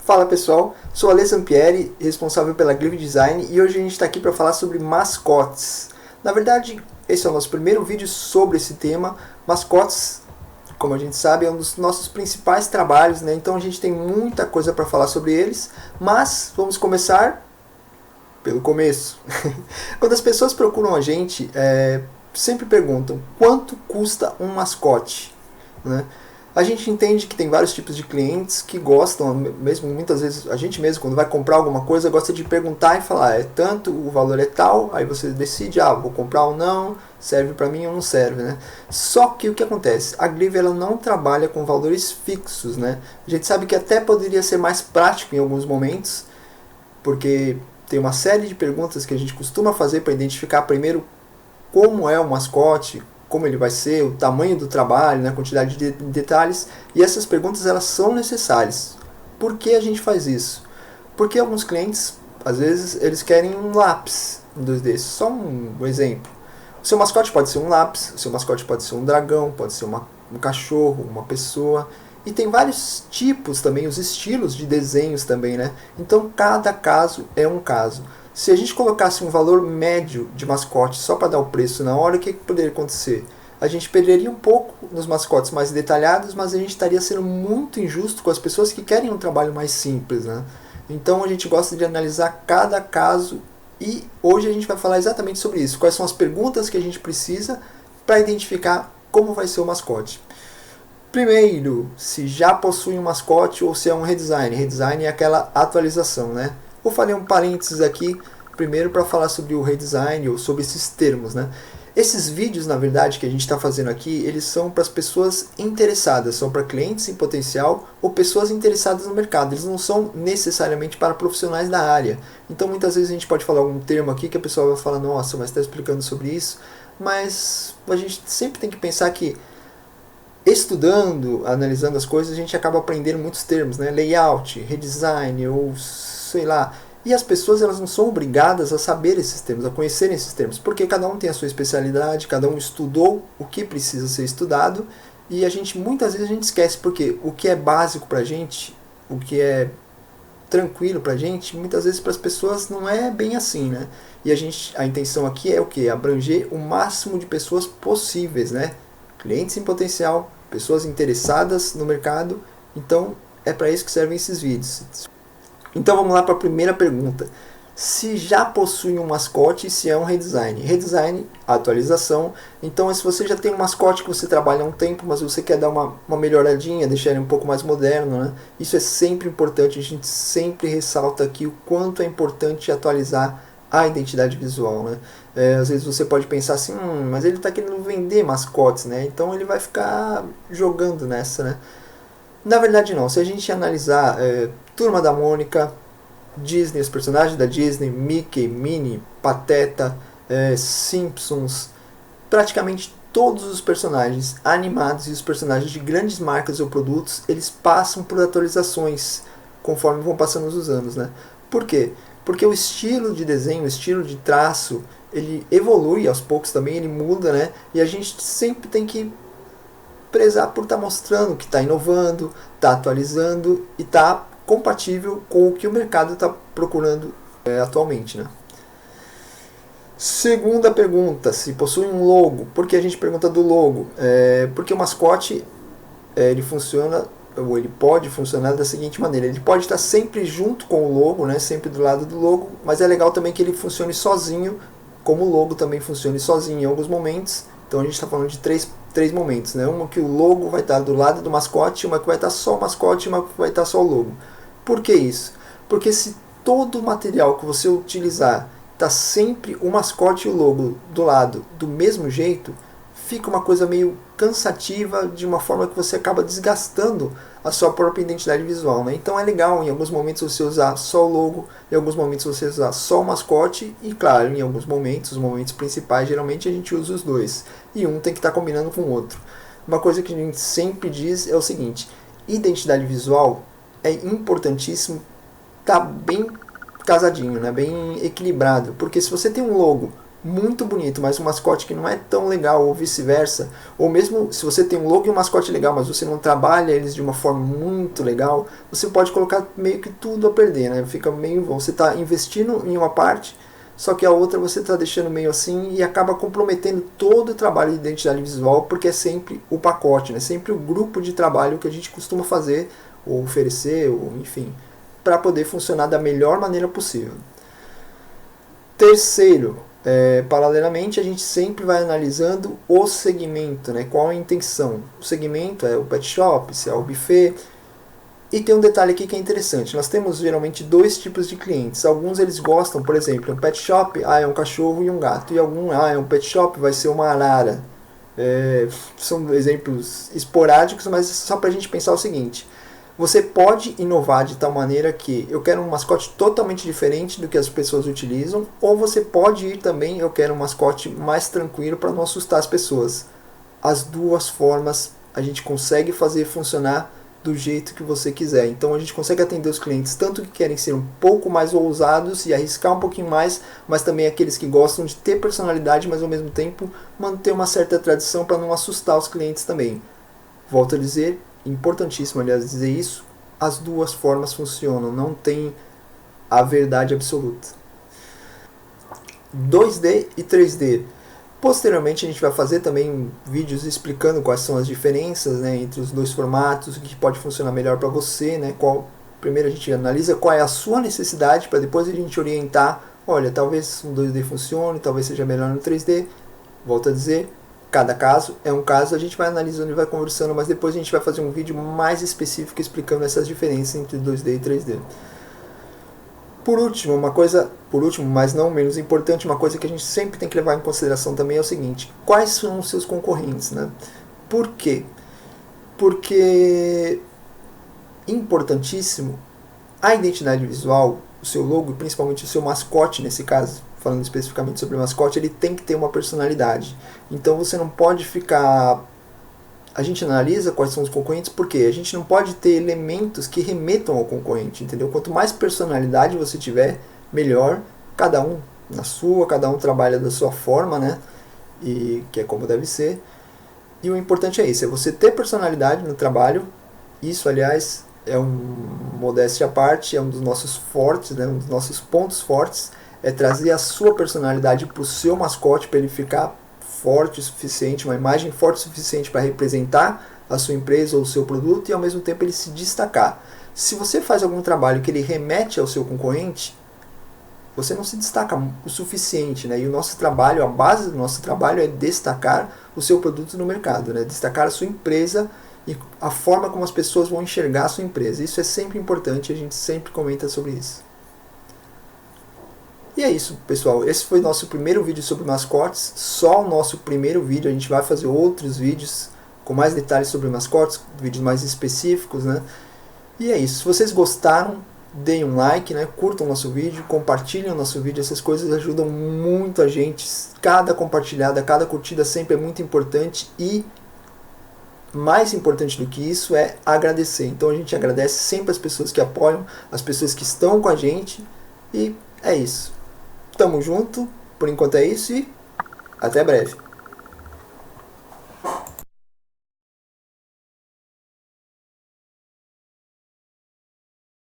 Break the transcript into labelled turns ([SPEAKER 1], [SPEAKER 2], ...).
[SPEAKER 1] Fala pessoal, sou Ale Zampieri, responsável pela Glyph Design, e hoje a gente está aqui para falar sobre mascotes. Na verdade, esse é o nosso primeiro vídeo sobre esse tema. Mascotes, como a gente sabe, é um dos nossos principais trabalhos, né? Então a gente tem muita coisa para falar sobre eles, mas vamos começar pelo começo. Quando as pessoas procuram a gente, sempre perguntam quanto custa um mascote, né? A gente entende que tem vários tipos de clientes que gostam, mesmo muitas vezes a gente mesmo quando vai comprar alguma coisa gosta de perguntar e falar, é tanto, o valor é tal, aí você decide, vou comprar ou não, serve para mim ou não serve, né? Só que o que acontece? A Glyph ela não trabalha com valores fixos, né? A gente sabe que até poderia ser mais prático em alguns momentos, porque tem uma série de perguntas que a gente costuma fazer para identificar primeiro como é o mascote, como ele vai ser, o tamanho do trabalho, né, a quantidade de detalhes, e essas perguntas elas são necessárias. Por que a gente faz isso? Porque alguns clientes, às vezes, eles querem um lápis em 2D, só um exemplo. O seu mascote pode ser um lápis, o seu mascote pode ser um dragão, pode ser um cachorro, uma pessoa, e tem vários tipos também, os estilos de desenhos também, né? Então cada caso é um caso. Se a gente colocasse um valor médio de mascote só para dar o preço na hora, o que poderia acontecer? A gente perderia um pouco nos mascotes mais detalhados, mas a gente estaria sendo muito injusto com as pessoas que querem um trabalho mais simples, né? Então a gente gosta de analisar cada caso e hoje a gente vai falar exatamente sobre isso. Quais são as perguntas que a gente precisa para identificar como vai ser o mascote. Primeiro, se já possui um mascote ou se é um redesign. Redesign é aquela atualização, né? Vou fazer um parênteses aqui, primeiro para falar sobre o redesign ou sobre esses termos, né? Esses vídeos, na verdade, que a gente está fazendo aqui, eles são para as pessoas interessadas, são para clientes em potencial ou pessoas interessadas no mercado. Eles não são necessariamente para profissionais da área. Então, muitas vezes a gente pode falar algum termo aqui que a pessoa vai falar, nossa, mas está explicando sobre isso. Mas a gente sempre tem que pensar que estudando, analisando as coisas, a gente acaba aprendendo muitos termos, né? Layout, redesign ou sei lá. E as pessoas elas não são obrigadas a saber esses termos, a conhecerem esses termos, porque cada um tem a sua especialidade, cada um estudou o que precisa ser estudado e muitas vezes a gente esquece, porque o que é básico pra gente, o que é tranquilo pra gente, muitas vezes para as pessoas não é bem assim, né? E a intenção aqui é o que? Abranger o máximo de pessoas possíveis, né? Clientes em potencial, pessoas interessadas no mercado, então é para isso que servem esses vídeos. Então vamos lá para a primeira pergunta. Se já possui um mascote e se é um redesign. Redesign, atualização. Então se você já tem um mascote que você trabalha há um tempo, mas você quer dar uma melhoradinha, deixar ele um pouco mais moderno, né? Isso é sempre importante, a gente sempre ressalta aqui o quanto é importante atualizar a identidade visual, né? Às vezes você pode pensar assim, mas ele está querendo vender mascotes, né? Então ele vai ficar jogando nessa, né? Na verdade não, se a gente analisar Turma da Mônica, Disney, os personagens da Disney, Mickey, Minnie, Pateta, Simpsons, praticamente todos os personagens animados e os personagens de grandes marcas ou produtos, eles passam por atualizações conforme vão passando os anos, né? Por quê? Porque o estilo de desenho, o estilo de traço, ele evolui aos poucos também, ele muda, né? E a gente sempre tem que prezar por estar mostrando que está inovando, está atualizando e está compatível com o que o mercado está procurando atualmente, né? Segunda pergunta, se possui um logo. Por que a gente pergunta do logo? Porque o mascote ele funciona, ou ele pode funcionar da seguinte maneira. Ele pode estar sempre junto com o logo, né? Sempre do lado do logo, mas é legal também que ele funcione sozinho, como o logo também funcione sozinho em alguns momentos. Então a gente está falando de três momentos, né? Uma que o logo vai estar do lado do mascote, uma que vai estar só o mascote e uma que vai estar só o logo. Por que isso? Porque se todo o material que você utilizar está sempre o mascote e o logo do lado do mesmo jeito, fica uma coisa meio cansativa, de uma forma que você acaba desgastando a sua própria identidade visual, né? Então é legal em alguns momentos você usar só o logo, em alguns momentos você usar só o mascote e claro, em alguns momentos, os momentos principais, geralmente a gente usa os dois e um tem que estar combinando com o outro. Uma coisa que a gente sempre diz é o seguinte: identidade visual é importantíssimo estar bem casadinho, né? Bem equilibrado, porque se você tem um logo muito bonito, mas um mascote que não é tão legal, ou vice-versa, ou mesmo se você tem um logo e um mascote legal, mas você não trabalha eles de uma forma muito legal, você pode colocar meio que tudo a perder, né? Fica meio, você está investindo em uma parte, só que a outra você está deixando meio assim e acaba comprometendo todo o trabalho de identidade visual, porque é sempre o pacote, né? Sempre o grupo de trabalho que a gente costuma fazer, ou oferecer, ou enfim, para poder funcionar da melhor maneira possível. Terceiro, paralelamente, a gente sempre vai analisando o segmento, né? Qual a intenção. O segmento é o pet shop, se é o buffet. E tem um detalhe aqui que é interessante. Nós temos geralmente dois tipos de clientes. Alguns eles gostam, por exemplo, um pet shop, é um cachorro e um gato. E algum, é um pet shop, vai ser uma arara. São exemplos esporádicos, mas só para a gente pensar o seguinte. Você pode inovar de tal maneira que eu quero um mascote totalmente diferente do que as pessoas utilizam, ou você pode ir também, eu quero um mascote mais tranquilo para não assustar as pessoas. As duas formas a gente consegue fazer funcionar do jeito que você quiser. Então a gente consegue atender os clientes tanto que querem ser um pouco mais ousados e arriscar um pouquinho mais, mas também aqueles que gostam de ter personalidade, mas ao mesmo tempo manter uma certa tradição para não assustar os clientes também. Volto a dizer, importantíssimo, aliás, dizer isso, as duas formas funcionam, não tem a verdade absoluta. 2D e 3D. Posteriormente a gente vai fazer também vídeos explicando quais são as diferenças, né, entre os dois formatos, o que pode funcionar melhor para você, né, primeiro a gente analisa qual é a sua necessidade, para depois a gente orientar, olha, talvez um 2D funcione, talvez seja melhor no 3D, volto a dizer, cada caso é um caso, a gente vai analisando e vai conversando, mas depois a gente vai fazer um vídeo mais específico explicando essas diferenças entre 2D e 3D. Por último, mas não menos importante, uma coisa que a gente sempre tem que levar em consideração também é o seguinte, quais são os seus concorrentes, né? Por quê? Porque, importantíssimo, a identidade visual, o seu logo e principalmente o seu mascote nesse caso, falando especificamente sobre o mascote, ele tem que ter uma personalidade. Então você não pode ficar... A gente analisa quais são os concorrentes porque a gente não pode ter elementos que remetam ao concorrente, entendeu? Quanto mais personalidade você tiver, melhor. Cada um na sua, cada um trabalha da sua forma, né? E que é como deve ser. E o importante é isso, é você ter personalidade no trabalho. Isso, aliás, é modéstia à parte, é um dos nossos fortes, né? Um dos nossos pontos fortes, é trazer a sua personalidade para o seu mascote, para ele ficar forte o suficiente, uma imagem forte o suficiente para representar a sua empresa ou o seu produto e ao mesmo tempo ele se destacar. Se você faz algum trabalho que ele remete ao seu concorrente, você não se destaca o suficiente, né? E o nosso trabalho, a base do nosso trabalho é destacar o seu produto no mercado, né? Destacar a sua empresa e a forma como as pessoas vão enxergar a sua empresa. Isso é sempre importante, a gente sempre comenta sobre isso. E é isso, pessoal. Esse foi o nosso primeiro vídeo sobre mascotes. Só o nosso primeiro vídeo. A gente vai fazer outros vídeos com mais detalhes sobre mascotes, vídeos mais específicos, né? E é isso. Se vocês gostaram, deem um like, né? Curtam o nosso vídeo, compartilhem o nosso vídeo. Essas coisas ajudam muito a gente. Cada compartilhada, cada curtida sempre é muito importante. E mais importante do que isso é agradecer. Então a gente agradece sempre as pessoas que apoiam, as pessoas que estão com a gente. E é isso. Tamo junto, por enquanto é isso e até breve.